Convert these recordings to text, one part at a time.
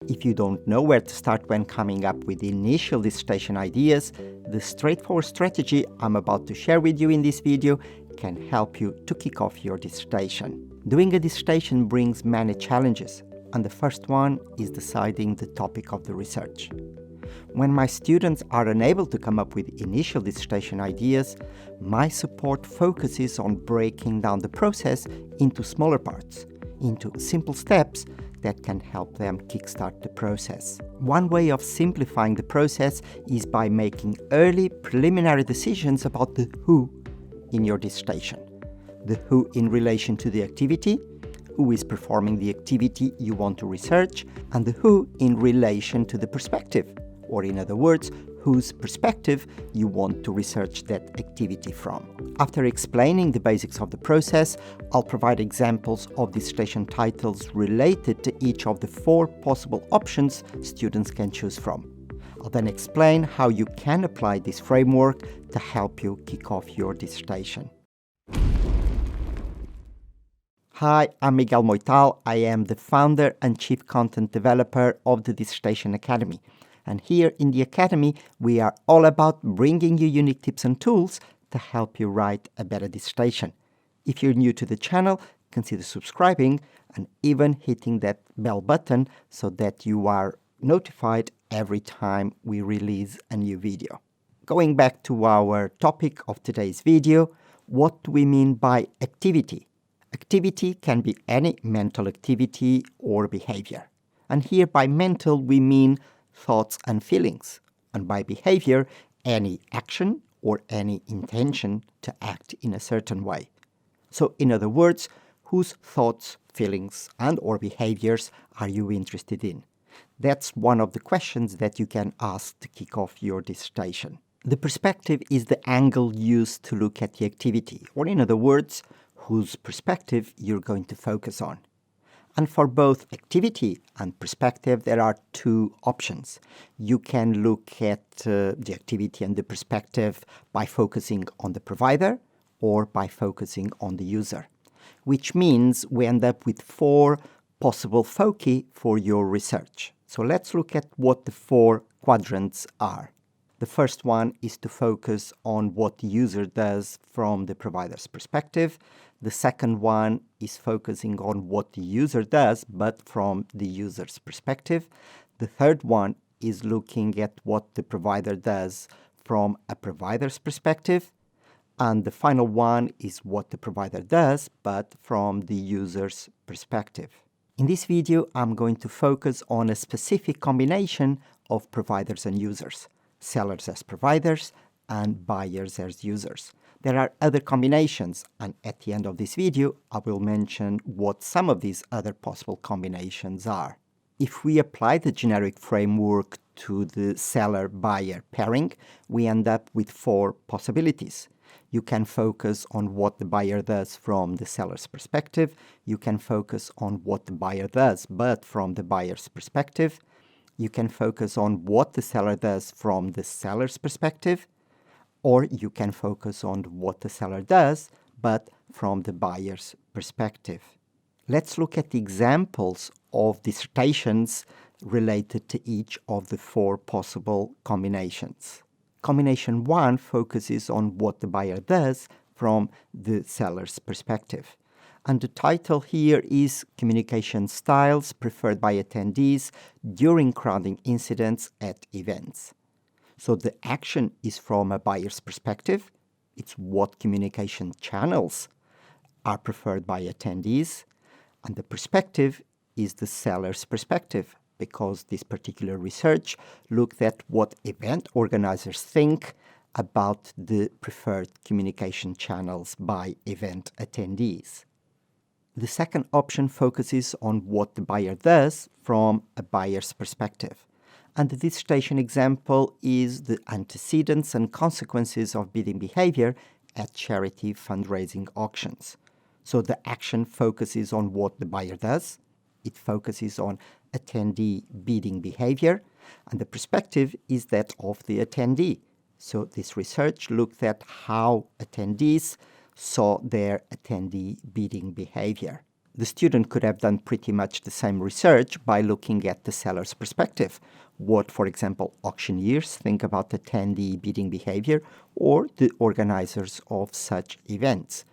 If you don't know where to start when coming up with initial dissertation ideas, the straightforward strategy I'm about to share with you in this video can help you to kick off your dissertation. Doing a dissertation brings many challenges, and the first one is deciding the topic of the research. When my students are unable to come up with initial dissertation ideas, my support focuses on breaking down the process into smaller parts, into simple steps that can help them kickstart the process. One way of simplifying the process is by making early preliminary decisions about the who in your dissertation. The who in relation to the activity, who is performing the activity you want to research, and the who in relation to the perspective, or in other words, whose perspective you want to research that activity from. After explaining the basics of the process, I'll provide examples of dissertation titles related to each of the 4 possible options students can choose from. I'll then explain how you can apply this framework to help you kick off your dissertation. Hi, I'm Miguel Moital. I am the founder and chief content developer of the Dissertation Academy. And here in the Academy, we are all about bringing you unique tips and tools to help you write a better dissertation. If you're new to the channel, consider subscribing and even hitting that bell button so that you are notified every time we release a new video. Going back to our topic of today's video, what do we mean by activity? Activity can be any mental activity or behavior. And here by mental, we mean thoughts and feelings, and by behavior, any action or any intention to act in a certain way. So in other words, whose thoughts, feelings, and or behaviors are you interested in? That's one of the questions that you can ask to kick off your dissertation. The perspective is the angle used to look at the activity, or in other words, whose perspective you're going to focus on. And for both activity and perspective, there are 2 options. You can look at the activity and the perspective by focusing on the provider or by focusing on the user, which means we end up with 4 possible foci for your research. So let's look at what the 4 quadrants are. The first one is to focus on what the user does from the provider's perspective. The second one is focusing on what the user does, but from the user's perspective. The third one is looking at what the provider does from a provider's perspective. And the final one is what the provider does, but from the user's perspective. In this video, I'm going to focus on a specific combination of providers and users, sellers as providers and buyers as users. There are other combinations, and at the end of this video, I will mention what some of these other possible combinations are. If we apply the generic framework to the seller-buyer pairing, we end up with 4 possibilities. You can focus on what the buyer does from the seller's perspective. You can focus on what the buyer does, but from the buyer's perspective. You can focus on what the seller does from the seller's perspective. Or you can focus on what the seller does, but from the buyer's perspective. Let's look at the examples of dissertations related to each of the 4 possible combinations. Combination 1 focuses on what the buyer does from the seller's perspective. And the title here is Communication Styles Preferred by Attendees During Crowding Incidents at Events. So the action is from a buyer's perspective. It's what communication channels are preferred by attendees. And the perspective is the seller's perspective, because this particular research looked at what event organizers think about the preferred communication channels by event attendees. The second option focuses on what the buyer does from a buyer's perspective. And the dissertation example is the antecedents and consequences of bidding behavior at charity fundraising auctions. So the action focuses on what the buyer does. It focuses on attendee bidding behavior. And the perspective is that of the attendee. So this research looked at how attendees saw their attendee bidding behavior. The student could have done pretty much the same research by looking at the seller's perspective. What, for example, auctioneers think about attendee bidding behavior or the organizers of such events.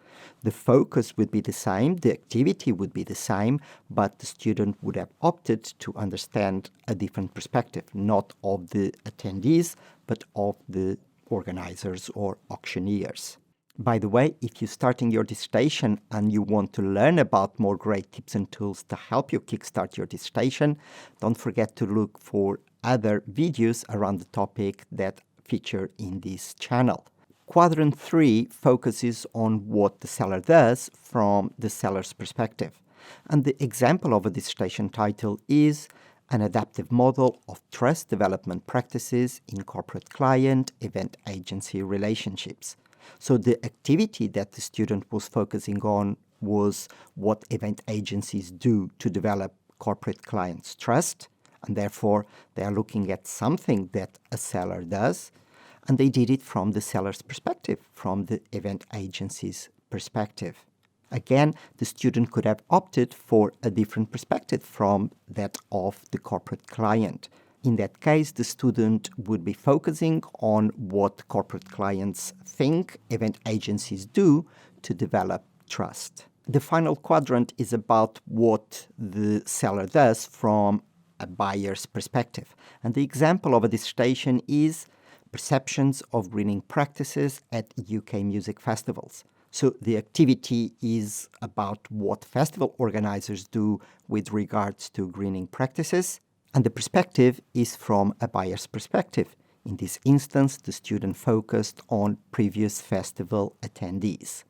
The focus would be the same, the activity would be the same, but the student would have opted to understand a different perspective, not of the attendees, but of the organizers or auctioneers. By the way, if you're starting your dissertation and you want to learn about more great tips and tools to help you kickstart your dissertation, don't forget to look for other videos around the topic that feature in this channel. Quadrant 3 focuses on what the seller does from the seller's perspective. And the example of a dissertation title is an adaptive model of trust development practices in corporate client event agency relationships. So the activity that the student was focusing on was what event agencies do to develop corporate clients' trust, and therefore they are looking at something that a seller does, and they did it from the seller's perspective, from the event agency's perspective. Again, the student could have opted for a different perspective from that of the corporate client. In that case, the student would be focusing on what corporate clients think event agencies do to develop trust. The final quadrant is about what the seller does from a buyer's perspective. And the example of a dissertation is perceptions of greening practices at UK music festivals. So the activity is about what festival organizers do with regards to greening practices. And the perspective is from a buyer's perspective. In this instance, the student focused on previous festival attendees.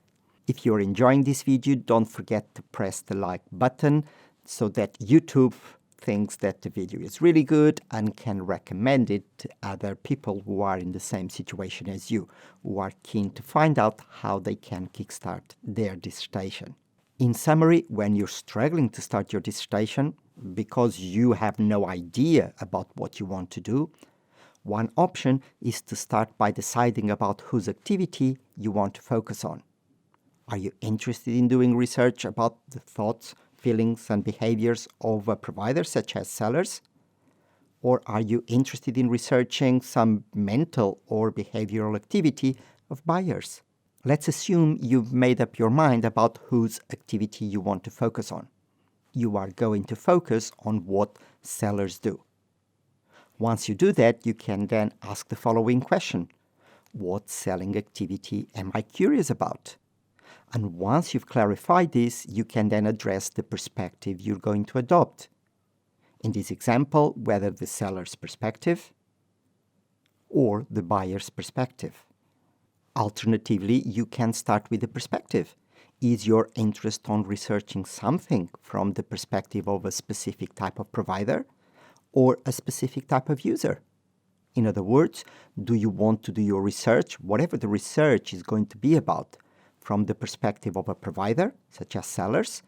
If you're enjoying this video, don't forget to press the like button so that YouTube thinks that the video is really good and can recommend it to other people who are in the same situation as you, who are keen to find out how they can kickstart their dissertation. In summary, when you're struggling to start your dissertation, because you have no idea about what you want to do, one option is to start by deciding about whose activity you want to focus on. Are you interested in doing research about the thoughts, feelings, and behaviors of a provider, such as sellers? Or are you interested in researching some mental or behavioral activity of buyers? Let's assume you've made up your mind about whose activity you want to focus on. You are going to focus on what sellers do. Once you do that, you can then ask the following question. What selling activity am I curious about? And once you've clarified this, you can then address the perspective you're going to adopt. In this example, whether the seller's perspective or the buyer's perspective. Alternatively, you can start with the perspective. Is your interest on researching something from the perspective of a specific type of provider or a specific type of user? In other words, do you want to do your research, whatever the research is going to be about, from the perspective of a provider, such as sellers?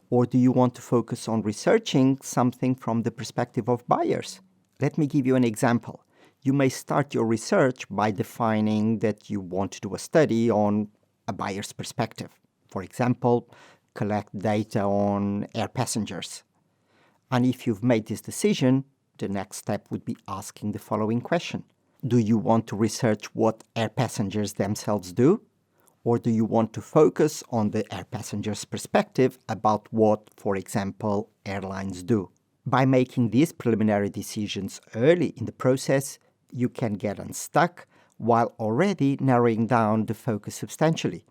Or do you want to focus on researching something from the perspective of buyers? Let me give you an example. You may start your research by defining that you want to do a study on a buyer's perspective. For example, collect data on air passengers. And if you've made this decision, the next step would be asking the following question. Do you want to research what air passengers themselves do? Or do you want to focus on the air passengers' perspective about what, for example, airlines do? By making these preliminary decisions early in the process, you can get unstuck while already narrowing down the focus substantially,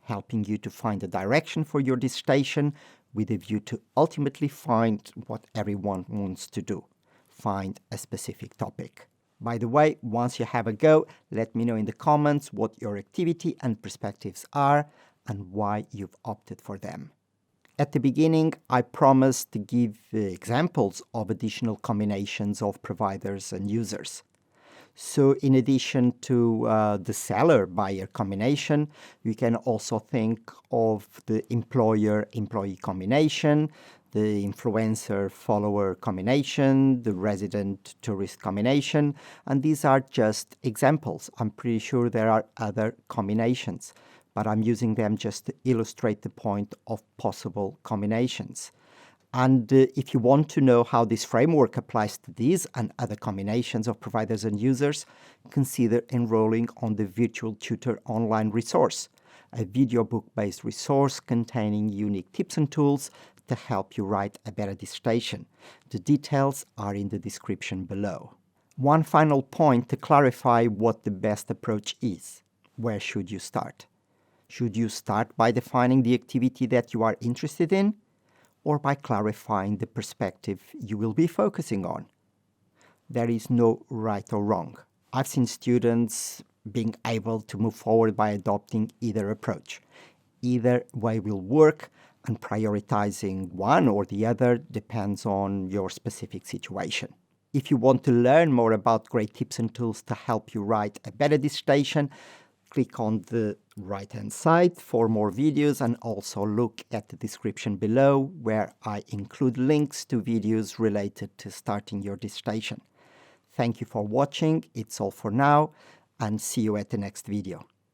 helping you to find a direction for your dissertation with a view to ultimately find what everyone wants to do, find a specific topic. By the way, once you have a go, let me know in the comments what your activity and perspectives are and why you've opted for them. At the beginning, I promised to give examples of additional combinations of providers and users. So in addition to the seller-buyer combination, we can also think of the employer-employee combination, the influencer-follower combination, the resident-tourist combination, and these are just examples. I'm pretty sure there are other combinations. but I'm using them just to illustrate the point of possible combinations. And if you want to know how this framework applies to these and other combinations of providers and users, consider enrolling on the Virtual Tutor online resource, a video book-based resource containing unique tips and tools to help you write a better dissertation. The details are in the description below. One final point to clarify what the best approach is. Where should you start? Should you start by defining the activity that you are interested in, or by clarifying the perspective you will be focusing on? There is no right or wrong. I've seen students being able to move forward by adopting either approach. Either way will work, and prioritizing one or the other depends on your specific situation. If you want to learn more about great tips and tools to help you write a better dissertation, click on the right-hand side for more videos, and also look at the description below where I include links to videos related to starting your dissertation. Thank you for watching. It's all for now, and see you at the next video.